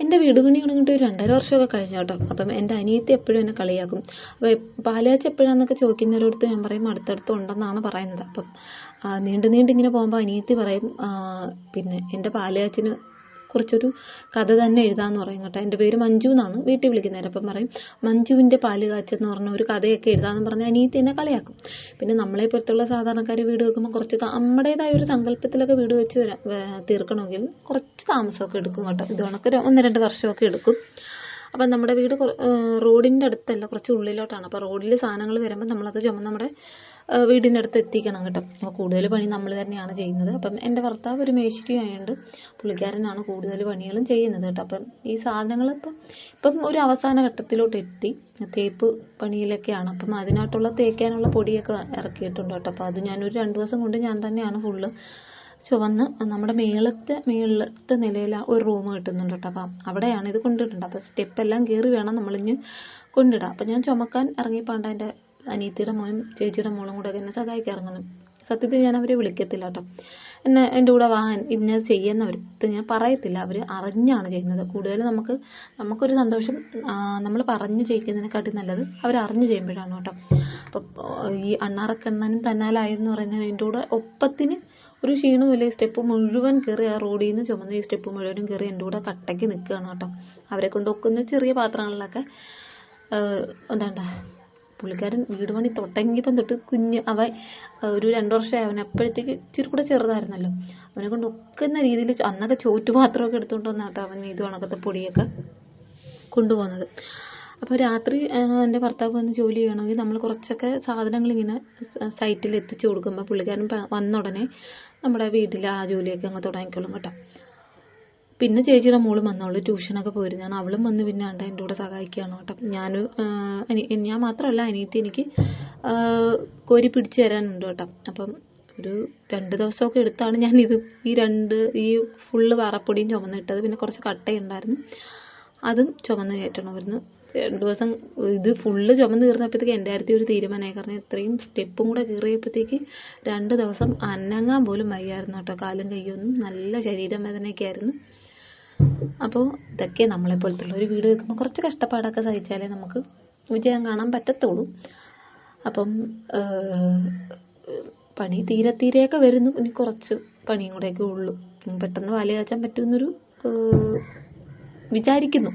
എൻ്റെ വീട് പണി തുടങ്ങിയിട്ട് ഒരു 2.5 വർഷമൊക്കെ കഴിഞ്ഞു കേട്ടോ. അപ്പം എൻ്റെ അനിയത്തി എപ്പോഴും എന്നെ കളിയാക്കും. അപ്പോൾ പാലുകാച്ചി എപ്പോഴാന്നൊക്കെ ചോദിക്കുന്നവരോടത്ത് ഞാൻ പറയും അടുത്തടുത്ത് ഉണ്ടെന്നാണ് പറയുന്നത്. അപ്പം നീണ്ട് ഇങ്ങനെ പോകുമ്പോൾ അനിയത്തി പറയും പിന്നെ എൻ്റെ പാലുകാച്ചിന് കുറിച്ചൊരു കഥ തന്നെ എഴുതാമെന്ന് പറയും കേട്ടോ. എൻ്റെ പേര് മഞ്ജു എന്നാണ് വീട്ടിൽ വിളിക്കുന്നത്. അപ്പം പറയും മഞ്ജുവിൻ്റെ പാല് കാച്ചെന്ന് പറഞ്ഞ ഒരു കഥയൊക്കെ എഴുതാമെന്ന് പറഞ്ഞ് അനിയത്തി എന്നെ കളിയാക്കും. പിന്നെ നമ്മളെ പോലത്തുള്ള സാധാരണക്കാർ വീട് വെക്കുമ്പോൾ കുറച്ച് നമ്മുടേതായ ഒരു സങ്കല്പത്തിലൊക്കെ വീട് വെച്ച് തീർക്കണമെങ്കിൽ കുറച്ച് താമസമൊക്കെ എടുക്കും കേട്ടോ. ഇത് കണക്ക് 1-2 വർഷമൊക്കെ എടുക്കും. അപ്പം നമ്മുടെ വീട് റോഡിൻ്റെ അടുത്തല്ല, കുറച്ച് ഉള്ളിലോട്ടാണ്. അപ്പോൾ റോഡിൽ സാധനങ്ങൾ വരുമ്പോൾ നമ്മളത് ചുമന്ന് നമ്മുടെ വീടിൻ്റെ അടുത്ത് എത്തിക്കണം കേട്ടോ. അപ്പോൾ കൂടുതൽ പണി നമ്മൾ തന്നെയാണ് ചെയ്യുന്നത്. അപ്പം എൻ്റെ ഭർത്താവ് ഒരു മേശിരി ആയതുകൊണ്ട് പുള്ളിക്കാരനാണ് കൂടുതൽ പണികളും ചെയ്യുന്നത് കേട്ടോ. അപ്പം ഈ സാധനങ്ങൾ ഇപ്പം ഒരു അവസാന ഘട്ടത്തിലോട്ട് എത്തി, തേപ്പ് പണിയിലൊക്കെയാണ്. അപ്പം അതിനായിട്ടുള്ള തേക്കാനുള്ള പൊടിയൊക്കെ ഇറക്കിയിട്ടുണ്ട് കേട്ടോ. അപ്പോൾ അത് ഞാനൊരു 2 ദിവസം കൊണ്ട് ഞാൻ തന്നെയാണ് ഫുള്ള് ചുവന്ന് നമ്മുടെ മേളത്തെ നിലയിൽ ഒരു റൂം കിട്ടുന്നുണ്ട് കേട്ടോ. അപ്പം അവിടെയാണ് ഇത് കൊണ്ടിട്ടുണ്ട്. അപ്പോൾ സ്റ്റെപ്പെല്ലാം കയറി വേണം നമ്മളിഞ്ഞ് കൊണ്ടിടാം. അപ്പം ഞാൻ ചുമക്കാൻ ഇറങ്ങിയപ്പോണ്ട് എൻ്റെ അനിയത്തിയുടെ മോനും ചേച്ചിയുടെ മോളും കൂടെ എന്നെ സഹായിക്കാൻ ഇറങ്ങുന്നു. സത്യത്തിൽ ഞാൻ അവരെ വിളിക്കത്തില്ല കേട്ടോ. എൻ്റെ കൂടെ വാങ്ങാൻ ഇന്നത് ചെയ്യുന്നവർക്ക് ഞാൻ പറയത്തില്ല. അവർ അറിഞ്ഞാണ് ചെയ്യുന്നത്. കൂടുതൽ നമുക്കൊരു സന്തോഷം നമ്മൾ പറഞ്ഞ് ചെയ്യിക്കുന്നതിനെക്കാട്ടി നല്ലത് അവരറിഞ്ഞ് ചെയ്യുമ്പോഴാണ് കേട്ടോ. അപ്പം ഈ അണ്ണാറക്കണ്ണനും തന്നാലായെന്ന് പറയുന്നത് എൻ്റെ കൂടെ ഒപ്പത്തിന് ഒരു ക്ഷീണമില്ല. ഈ സ്റ്റെപ്പ് മുഴുവൻ കയറി ആ റോഡിൽ നിന്ന് ചുമന്ന ഈ സ്റ്റെപ്പ് മുഴുവനും കയറി എൻ്റെ കൂടെ കട്ടയ്ക്ക് നിൽക്കുകയാണ് കേട്ടോ. അവരെ കൊണ്ട് ഒക്കുന്ന ചെറിയ പാത്രങ്ങളിലൊക്കെ എന്താണ്ട പുള്ളിക്കാരൻ വീട് പണി തൊട്ടെങ്കിപ്പം തൊട്ട് ഒരു 2 വർഷമായി. അവൻ അപ്പോഴത്തേക്ക് ഇച്ചിരി കൂടെ ചെറുതായിരുന്നല്ലോ. അവനെ കൊണ്ട് ഒക്കുന്ന രീതിയിൽ അന്നൊക്കെ ചോറ്റുപാത്രമൊക്കെ എടുത്തുകൊണ്ട് വന്നാട്ടോ അവൻ ഇത് കണക്കത്തെ പൊടിയൊക്കെ കൊണ്ടുപോകുന്നത്. അപ്പോൾ രാത്രി എൻ്റെ ഭർത്താവ് വന്ന് ജോലി ചെയ്യണമെങ്കിൽ നമ്മൾ കുറച്ചൊക്കെ സാധനങ്ങളിങ്ങനെ സൈറ്റിൽ എത്തിച്ചു കൊടുക്കുമ്പോൾ പുള്ളിക്കാരൻ വന്ന ഉടനെ നമ്മുടെ വീട്ടിൽ ആ ജോലിയൊക്കെ അങ്ങ് തുടങ്ങിക്കോളും കേട്ടോ. പിന്നെ ചേച്ചിയുടെ മോളും വന്നവള് ട്യൂഷനൊക്കെ പോയിരുന്നാണ്. അവളും വന്ന് പിന്നെ എൻ്റെ കൂടെ സഹായിക്കുകയാണ് കേട്ടോ. ഞാൻ മാത്രമല്ല, അനിയത്തി എനിക്ക് കോരി പിടിച്ച് തരാനുണ്ട് കേട്ടോ. അപ്പം ഒരു 2 ദിവസമൊക്കെ എടുത്താണ് ഞാനിത് ഈ ഫുള്ള് വാറപ്പൊടിയും ചുമന്നിട്ടത്. പിന്നെ കുറച്ച് കട്ടയുണ്ടായിരുന്നു, അതും ചുമന്ന് കയറ്റണമായിരുന്നു. 2 ദിവസം ഇത് ഫുള്ള് ചുമന്ന് തീർന്നപ്പോഴത്തേക്ക് എൻ്റെ കാര്യത്തിൽ ഒരു തീരുമാനമായി. കാരണം ഇത്രയും സ്റ്റെപ്പും കൂടെ കയറിയപ്പോഴത്തേക്ക് 2 ദിവസം അനങ്ങാൻ പോലും വയ്യായിരുന്നു കേട്ടോ. കാലും കയ്യൊന്നും നല്ല ശരീരം വേദനയൊക്കെ ആയിരുന്നു. അപ്പോൾ ഇതൊക്കെ നമ്മളെപ്പോലത്തുള്ള ഒരു വീട് വെക്കുമ്പോൾ കുറച്ച് കഷ്ടപ്പാടൊക്കെ സഹിച്ചാലേ നമുക്ക് വിജയം കാണാൻ പറ്റത്തുള്ളൂ. അപ്പം പണി തീരെയൊക്കെ വരുന്നു. ഇനി കുറച്ച് പണിയും കൂടെയൊക്കെ ഉള്ളൂ. പെട്ടെന്ന് പാല് കാച്ചാൻ പറ്റുമെന്നൊരു വിചാരിക്കുന്നു.